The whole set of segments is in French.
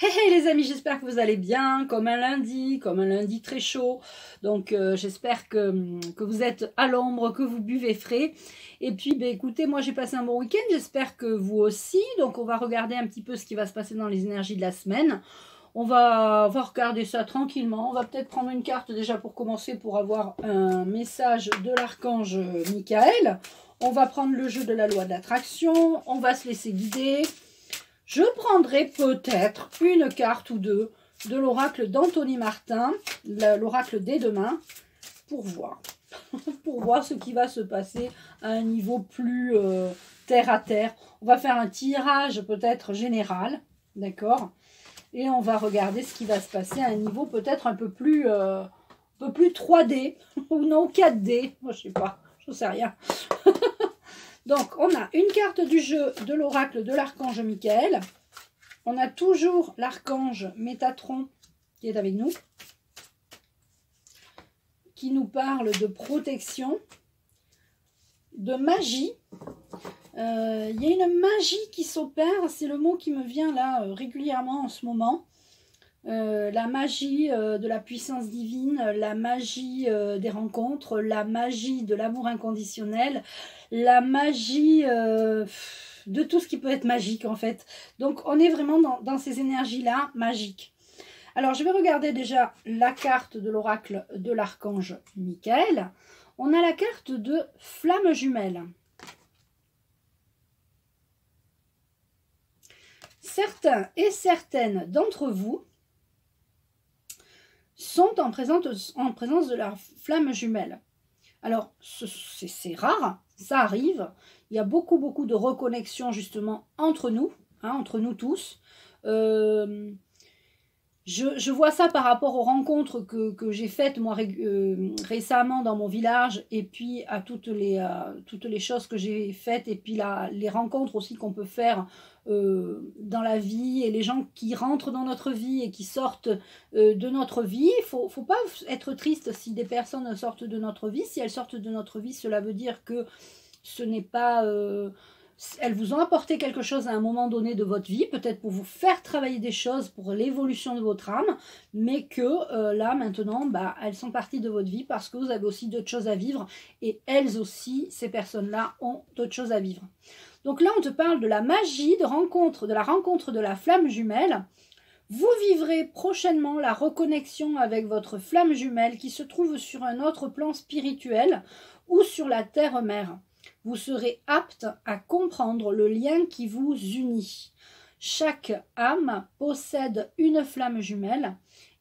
Hey, hey les amis, j'espère que vous allez bien, comme un lundi très chaud. Donc j'espère que vous êtes à l'ombre, que vous buvez frais. Et puis ben, écoutez, moi j'ai passé un bon week-end, j'espère que vous aussi. Donc on va regarder un petit peu ce qui va se passer dans les énergies de la semaine. On va regarder ça tranquillement. On va peut-être prendre une carte déjà pour commencer pour avoir un message de l'archange Michael. On va prendre le jeu de la loi de l'attraction. On va se laisser guider. Je prendrai peut-être une carte ou deux de l'oracle d'Anthony Martin, l'oracle des demain, pour voir. Pour voir ce qui va se passer à un niveau plus terre à terre. On va faire un tirage peut-être général, d'accord? Et on va regarder ce qui va se passer à un niveau peut-être un peu plus 3D, ou non 4D, moi je sais pas, je sais rien. Donc, on a une carte du jeu de l'oracle de l'archange Michael. On a toujours l'archange Métatron qui est avec nous, qui nous parle de protection, de magie. Il y a une magie qui s'opère, c'est le mot qui me vient là régulièrement en ce moment. La magie de la puissance divine, la magie des rencontres, la magie de l'amour inconditionnel, la magie de tout ce qui peut être magique en fait. Donc on est vraiment dans ces énergies-là magiques. Alors je vais regarder déjà la carte de l'oracle de l'archange Michael. On a la carte de flamme jumelle. Certains et certaines d'entre vous sont en présence de la flamme jumelle. Alors, c'est rare, ça arrive. Il y a beaucoup de reconnexion justement entre nous, hein, entre nous tous. Je vois ça par rapport aux rencontres que j'ai faites moi récemment dans mon village, et puis à toutes les choses que j'ai faites, et puis les rencontres aussi qu'on peut faire dans la vie, et les gens qui rentrent dans notre vie et qui sortent de notre vie. Faut pas être triste si des personnes sortent de notre vie. Si elles sortent de notre vie, cela veut dire que ce n'est pas... elles vous ont apporté quelque chose à un moment donné de votre vie, peut-être pour vous faire travailler des choses pour l'évolution de votre âme, mais que là, maintenant, bah, elles sont parties de votre vie parce que vous avez aussi d'autres choses à vivre, et elles aussi, ces personnes-là, ont d'autres choses à vivre. Donc là, on te parle de la magie de la rencontre de la flamme jumelle. Vous vivrez prochainement la reconnexion avec votre flamme jumelle qui se trouve sur un autre plan spirituel ou sur la terre-mère. Vous serez apte à comprendre le lien qui vous unit. Chaque âme possède une flamme jumelle.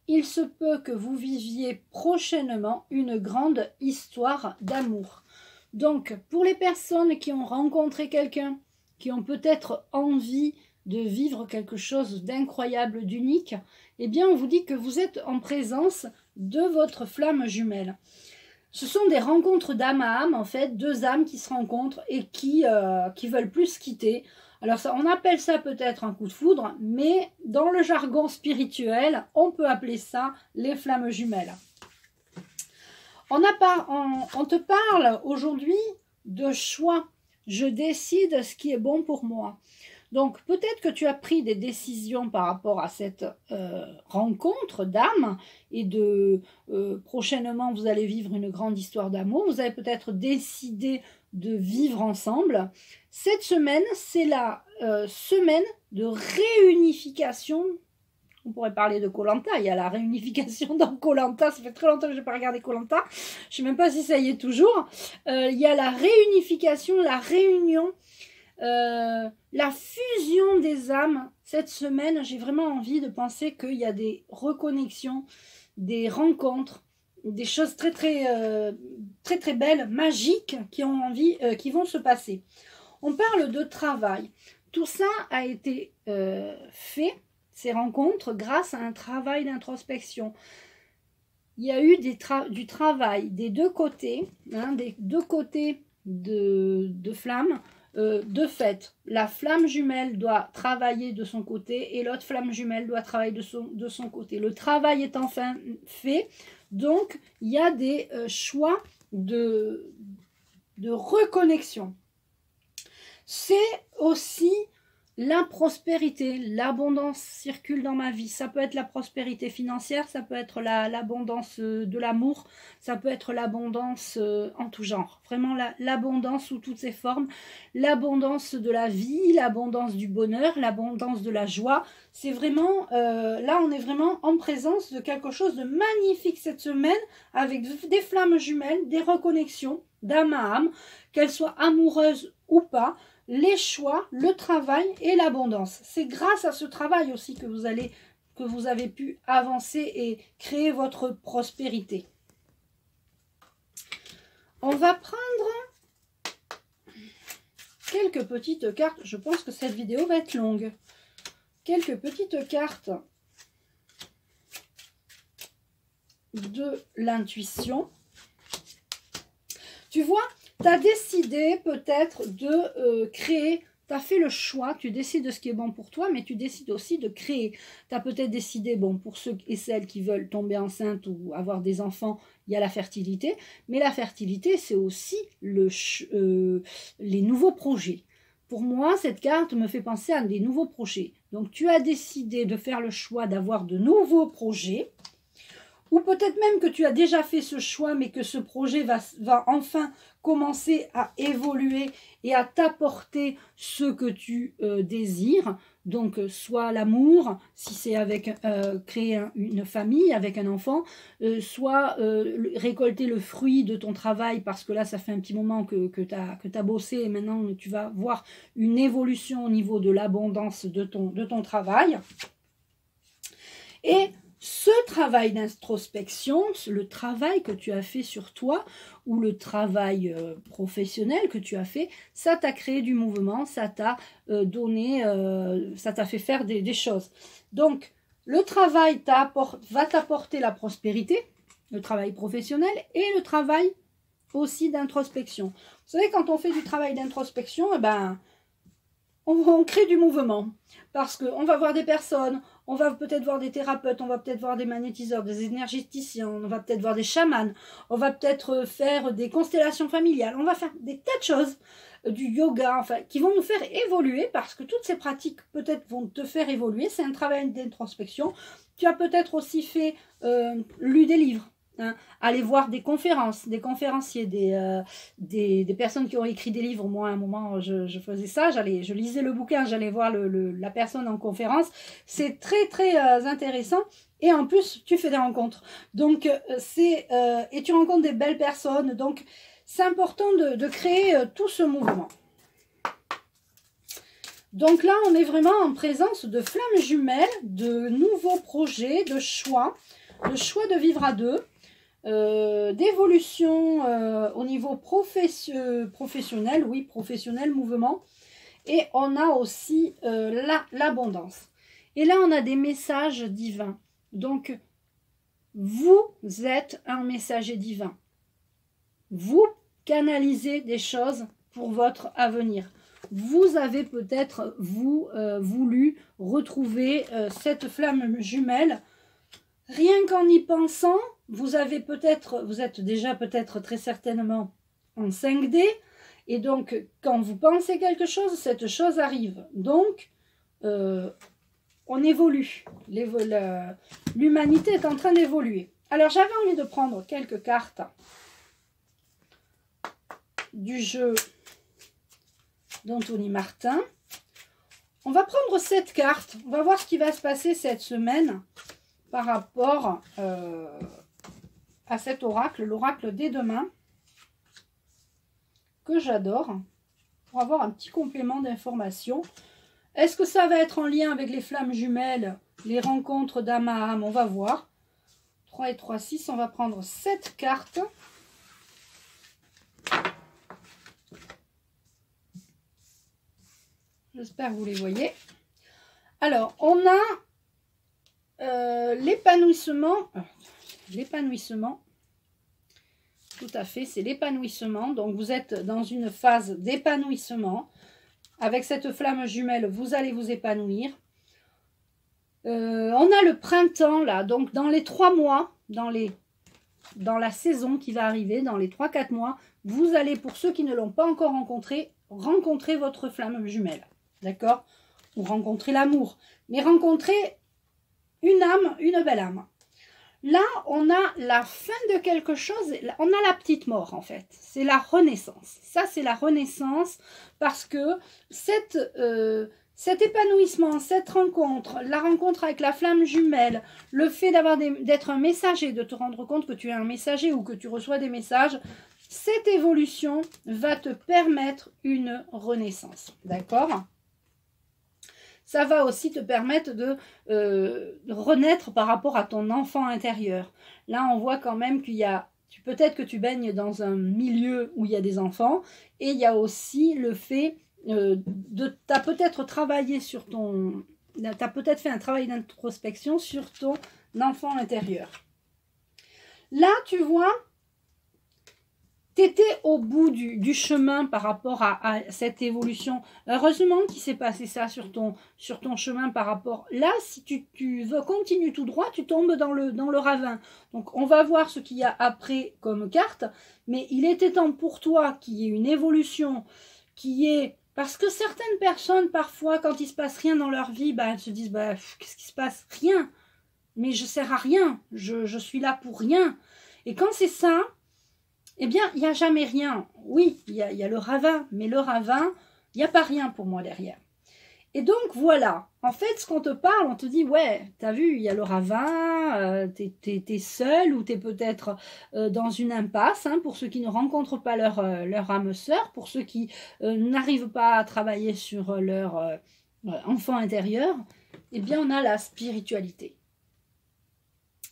Il se peut que vous viviez prochainement une grande histoire d'amour. Donc, pour les personnes qui ont rencontré quelqu'un, qui ont peut-être envie de vivre quelque chose d'incroyable, d'unique, eh bien, on vous dit que vous êtes en présence de votre flamme jumelle. Ce sont des rencontres d'âme à âme, en fait, deux âmes qui se rencontrent et qui veulent plus se quitter. Alors, ça, on appelle ça peut-être un coup de foudre, mais dans le jargon spirituel, on peut appeler ça les flammes jumelles. On te parle aujourd'hui de choix. Je décide ce qui est bon pour moi. Donc, peut-être que tu as pris des décisions par rapport à cette rencontre d'âme, et prochainement, vous allez vivre une grande histoire d'amour. Vous avez peut-être décidé de vivre ensemble. Cette semaine, c'est la semaine de réunification. On pourrait parler de Koh-Lanta. Il y a la réunification dans Koh-Lanta. Ça fait très longtemps que je n'ai pas regardé Koh-Lanta. Je ne sais même pas si ça y est toujours. Il y a la réunification, la réunion, la fusion des âmes. Cette semaine, j'ai vraiment envie de penser qu'il y a des reconnexions, des rencontres, des choses très belles, magiques qui vont se passer. On parle de travail. Tout ça a été fait, ces rencontres, grâce à un travail d'introspection. Il y a eu du travail des deux côtés, hein, des deux côtés de flamme. De fait, la flamme jumelle doit travailler de son côté et l'autre flamme jumelle doit travailler de son côté. Le travail est enfin fait, donc il y a des choix de reconnexion. C'est aussi la prospérité, l'abondance circule dans ma vie. Ça peut être la prospérité financière, ça peut être l'abondance de l'amour, ça peut être l'abondance en tout genre. Vraiment l'abondance sous toutes ses formes, l'abondance de la vie, l'abondance du bonheur, l'abondance de la joie. C'est vraiment, là on est vraiment en présence de quelque chose de magnifique cette semaine, avec des flammes jumelles, des reconnexions d'âme à âme, qu'elles soient amoureuses ou pas. Les choix, le travail et l'abondance. C'est grâce à ce travail aussi que vous avez pu avancer et créer votre prospérité. On va prendre quelques petites cartes. Je pense que cette vidéo va être longue. Quelques petites cartes de l'intuition. Tu vois, tu as décidé peut-être de créer, tu as fait le choix, tu décides de ce qui est bon pour toi, mais tu décides aussi de créer. Tu as peut-être décidé, bon, pour ceux et celles qui veulent tomber enceinte ou avoir des enfants, il y a la fertilité, mais la fertilité, c'est aussi les nouveaux projets. Pour moi, cette carte me fait penser à des nouveaux projets. Donc, tu as décidé de faire le choix d'avoir de nouveaux projets. Ou peut-être même que tu as déjà fait ce choix, mais que ce projet va enfin commencer à évoluer et à t'apporter ce que tu désires. Donc, soit l'amour, si c'est avec créer une famille avec un enfant, soit récolter le fruit de ton travail, parce que là, ça fait un petit moment que tu as bossé et maintenant, tu vas voir une évolution au niveau de l'abondance de ton travail. Et ce travail d'introspection, le travail que tu as fait sur toi ou le travail professionnel que tu as fait, ça t'a créé du mouvement, ça t'a donné, ça t'a fait faire des choses. Donc, le travail va t'apporter la prospérité, le travail professionnel et le travail aussi d'introspection. Vous savez, quand on fait du travail d'introspection, eh ben, on crée du mouvement parce qu'on va voir des personnes, on va peut-être voir des thérapeutes, on va peut-être voir des magnétiseurs, des énergéticiens, on va peut-être voir des chamans, on va peut-être faire des constellations familiales, on va faire des tas de choses, du yoga, enfin, qui vont nous faire évoluer parce que toutes ces pratiques peut-être vont te faire évoluer. C'est un travail d'introspection. Tu as peut-être aussi lu des livres. Hein, aller voir des conférences, des conférenciers, des personnes qui ont écrit des livres. Moi, à un moment, je faisais ça, je lisais le bouquin, j'allais voir la personne en conférence. C'est très, très intéressant. Et en plus, tu fais des rencontres. Donc, et tu rencontres des belles personnes. Donc, c'est important de créer tout ce mouvement. Donc là, on est vraiment en présence de flammes jumelles, de nouveaux projets, de choix de vivre à deux. D'évolution au niveau professionnel, oui, professionnel, mouvement. Et on a aussi l'abondance. Et là, on a des messages divins. Donc, vous êtes un messager divin. Vous canalisez des choses pour votre avenir. Vous avez peut-être, voulu retrouver cette flamme jumelle. Rien qu'en y pensant, vous êtes déjà peut-être très certainement en 5D, et donc quand vous pensez quelque chose, cette chose arrive. Donc, on évolue. L'humanité est en train d'évoluer. Alors, j'avais envie de prendre quelques cartes du jeu d'Anthony Martin. On va prendre cette carte. On va voir ce qui va se passer cette semaine par rapport à cet oracle, l'oracle des demain, que j'adore, pour avoir un petit complément d'information. Est-ce que ça va être en lien avec les flammes jumelles, les rencontres d'âme à âme? On va voir. 3 et 3, 6, on va prendre cette carte. J'espère que vous les voyez. Alors, on a l'épanouissement, tout à fait, c'est l'épanouissement. Donc, vous êtes dans une phase d'épanouissement. Avec cette flamme jumelle, vous allez vous épanouir. On a le printemps, là. Donc, dans les 3 mois, dans la saison qui va arriver, dans les 3-4 mois, vous allez, pour ceux qui ne l'ont pas encore rencontré votre flamme jumelle. D'accord? ou rencontrer l'amour, mais rencontrer une âme, une belle âme. Là, on a la fin de quelque chose, on a la petite mort en fait, c'est la renaissance. Ça, c'est la renaissance parce que cet épanouissement, cette rencontre, la rencontre avec la flamme jumelle, le fait d'être un messager, de te rendre compte que tu es un messager ou que tu reçois des messages, cette évolution va te permettre une renaissance. D'accord ? Ça va aussi te permettre de renaître par rapport à ton enfant intérieur. Là, on voit quand même qu'il y a, peut-être que tu baignes dans un milieu où il y a des enfants, et il y a aussi le fait tu as peut-être travaillé sur ton, tu as peut-être fait un travail d'introspection sur ton enfant intérieur. Là, tu vois, tu étais au bout du chemin par rapport à cette évolution. Heureusement qu'il s'est passé ça sur ton chemin par rapport... Là, si tu veux continuer tout droit, tu tombes dans le ravin. Donc, on va voir ce qu'il y a après comme carte. Mais il était temps pour toi qu'il y ait une évolution, qui est... Parce que certaines personnes, parfois, quand il ne se passe rien dans leur vie, elles se disent, qu'est-ce qui se passe? Rien. Mais je ne sers à rien. Je suis là pour rien. Et quand c'est ça... Eh bien, il n'y a jamais rien. Oui, il y a le ravin, mais le ravin, il n'y a pas rien pour moi derrière. Et donc, voilà. En fait, ce qu'on te parle, on te dit, ouais, t'as vu, il y a le ravin, t'es seul ou t'es peut-être dans une impasse, hein, pour ceux qui ne rencontrent pas leur âme sœur, pour ceux qui n'arrivent pas à travailler sur leur enfant intérieur. Eh bien, on a la spiritualité.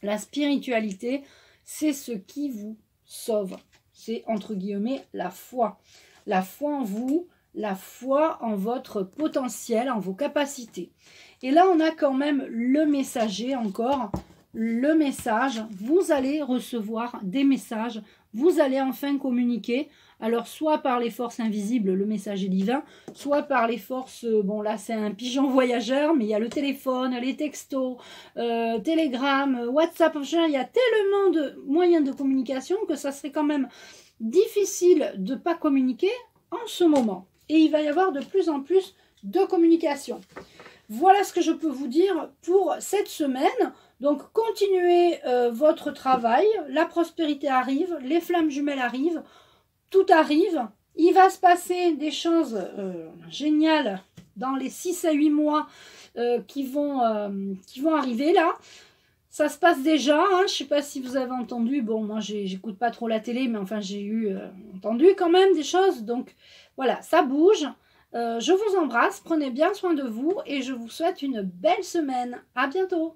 La spiritualité, c'est ce qui vous sauve. C'est entre guillemets la foi. La foi en vous, la foi en votre potentiel, en vos capacités. Et là, on a quand même le messager encore. Le message, vous allez recevoir des messages, vous allez enfin communiquer. Alors, soit par les forces invisibles, le messager divin, soit par les forces, bon là c'est un pigeon voyageur, mais il y a le téléphone, les textos, Telegram, WhatsApp, il y a tellement de moyens de communication que ça serait quand même difficile de ne pas communiquer en ce moment. Et il va y avoir de plus en plus de communication. Voilà ce que je peux vous dire pour cette semaine. Donc, continuez votre travail, la prospérité arrive, les flammes jumelles arrivent, tout arrive. Il va se passer des choses géniales dans les 6 à 8 mois qui vont arriver là. Ça se passe déjà, hein. Je ne sais pas si vous avez entendu, bon moi j'écoute pas trop la télé, mais enfin j'ai entendu quand même des choses. Donc voilà, ça bouge. Je vous embrasse, prenez bien soin de vous et je vous souhaite une belle semaine. À bientôt.